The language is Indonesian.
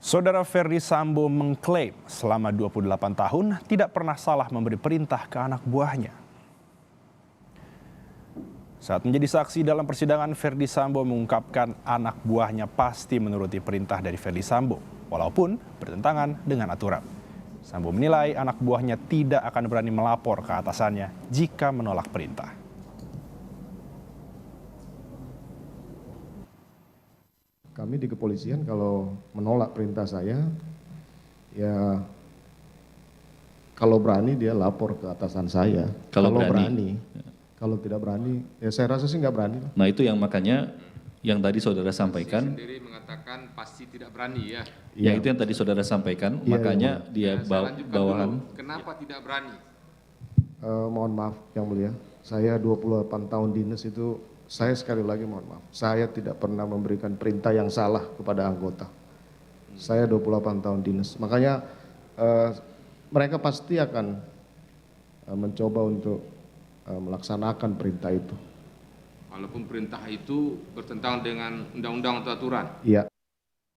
Saudara Ferdy Sambo mengklaim selama 28 tahun tidak pernah salah memberi perintah ke anak buahnya. Saat menjadi saksi dalam persidangan, Ferdy Sambo mengungkapkan anak buahnya pasti menuruti perintah dari Ferdy Sambo, walaupun bertentangan dengan aturan. Sambo menilai anak buahnya tidak akan berani melapor ke atasannya jika menolak perintah. Kami di kepolisian kalau menolak perintah saya, ya kalau berani dia lapor ke atasan saya. Kalau berani. Kalau tidak berani, ya saya rasa sih nggak berani. Nah itu yang makanya yang tadi saudara sampaikan. Sendiri mengatakan pasti tidak berani ya. Ya itu yang tadi saudara sampaikan, makanya dia bawahan. Kenapa tidak berani? Mohon maaf yang mulia, saya 28 tahun dinas itu. Saya sekali lagi mohon maaf, saya tidak pernah memberikan perintah yang salah kepada anggota. Saya 28 tahun dinas, makanya mereka pasti akan mencoba untuk melaksanakan perintah itu. Walaupun perintah itu bertentangan dengan undang-undang atau aturan? Iya.